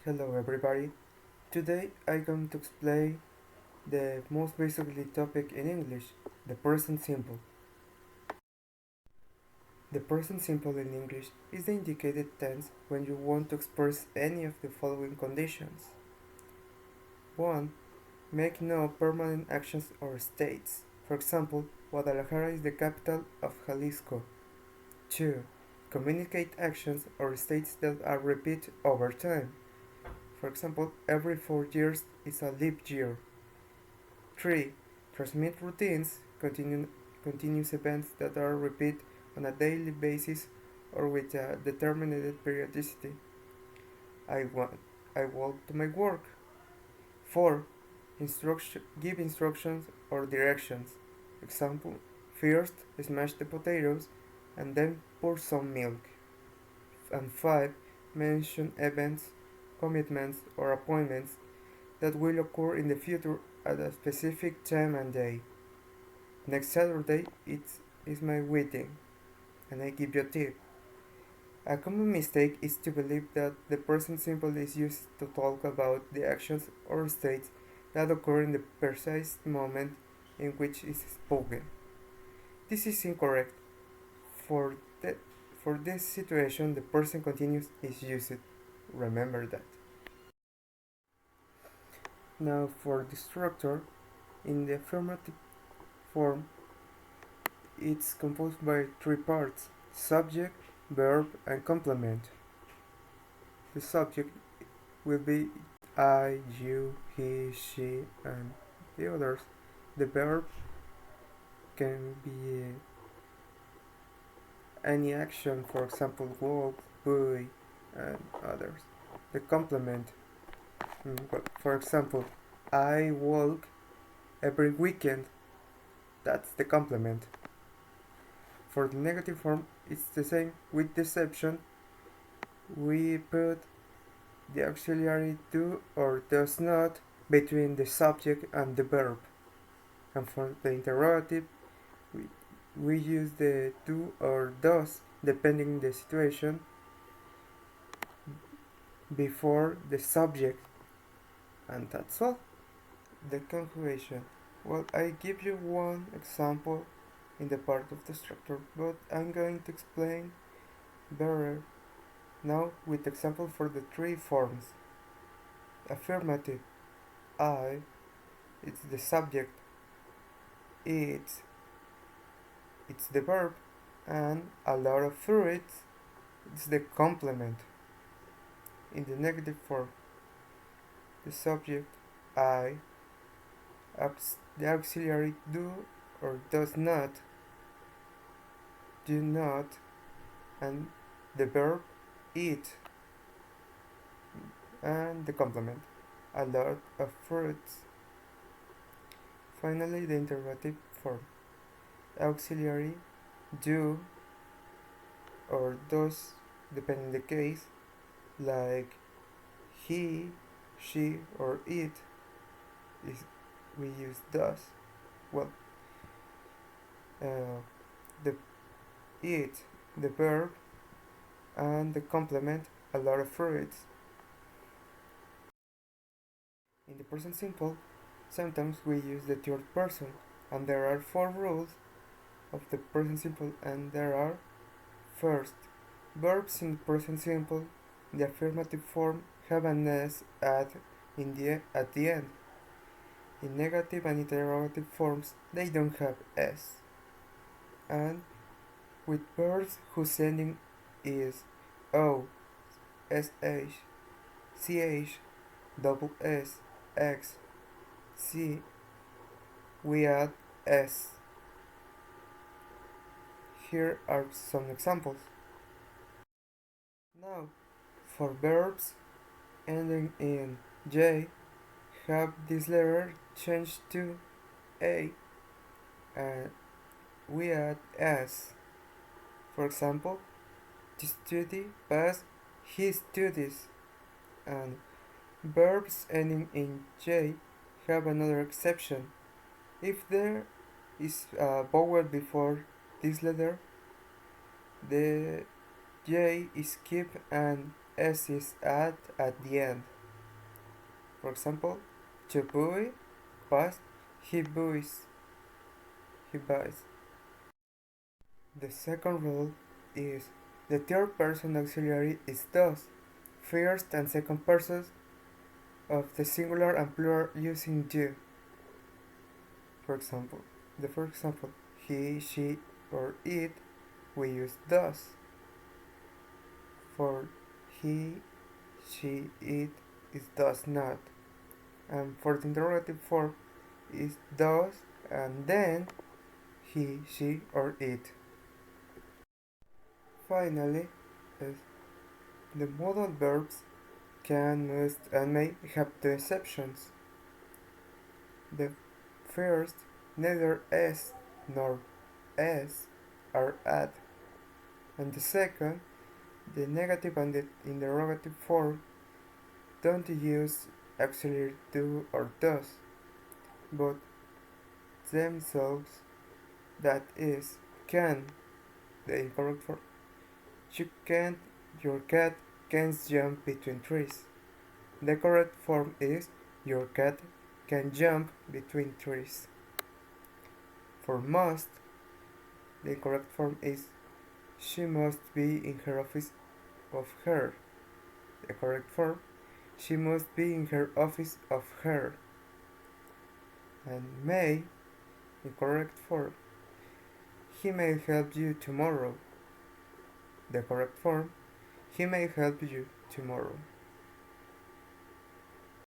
Hello everybody. Today I'm going to explain the most basically topic in English, the present simple. The present simple in English is the indicated tense when you want to express any of the following conditions. 1. Make no permanent actions or states. For example, Guadalajara is the capital of Jalisco. 2. Communicate actions or states that are repeated over time. For example, every 4 years is a leap year. 3. Transmit routines, continuous events that are repeated on a daily basis or with a determined periodicity. I walk to my work. 4. Give instructions or directions. Example, first smash the potatoes and then pour some milk. And 5. Mention events, commitments, or appointments that will occur in the future at a specific time and day. Next Saturday is my wedding, and I give you a tip. A common mistake is to believe that the present simple is used to talk about the actions or states that occur in the precise moment in which it is spoken. This is incorrect. For this situation, the present continuous is used. Remember that. Now for the structure, in the affirmative form, it's composed by 3 parts: subject, verb, and complement. The subject will be I, you, he, she, and the others. The verb can be any action, for example, walk, buy, and others. The complement, for example, I walk every weekend. That's the complement. For the negative form, it's the same, with the exception we put the auxiliary do or does not between the subject and the verb. And for the interrogative, we use the do or does depending on the situation before the subject. And that's all. The conjugation. Well, I give you one example in the part of the structure, but I'm going to explain better now with example for the 3 forms. Affirmative, I, it's the subject, it's the verb, and a lot of fruits, it's the complement. In the negative form, the subject, I, the auxiliary do or does not, do not, and the verb eat, and the complement, a lot of fruits. Finally, the interrogative form, auxiliary do or does depending the case, like he, she, or it, is we use does. Well, the it, the verb, and the complement, a lot of fruits. In the present simple, sometimes we use the third person, and there are 4 rules of the present simple, and there are: first, verbs in the present simple, the affirmative form, have an s at the end. In negative and interrogative forms, they don't have s. And with verbs whose ending is o, sh, ch, double s, x, c, we add s. Here are some examples. Now, for verbs ending in j, have this letter changed to a, and we add s. For example, to study past he studies, and verbs ending in j have another exception. If there is a vowel before this letter, the J is kept and S is added at the end. For example, to buy, past, he buys. He buys. The second rule is the third person auxiliary is does, first and second persons of the singular and plural using do. For example, he, she, or it, we use does. For he, she, it is does not. And for the interrogative form is does and then he, she, or it. Finally, the modal verbs can, must, and may have two exceptions. The first, neither s nor s are add, and the second, the negative and the interrogative form don't use auxiliary do or does, but themselves, that is, can, the incorrect form. Your cat can't jump between trees. The correct form is your cat can jump between trees. For must, the correct form is she must be in her office of her. The correct form, she must be in her office of her. And may, the correct form, he may help you tomorrow. The correct form, he may help you tomorrow.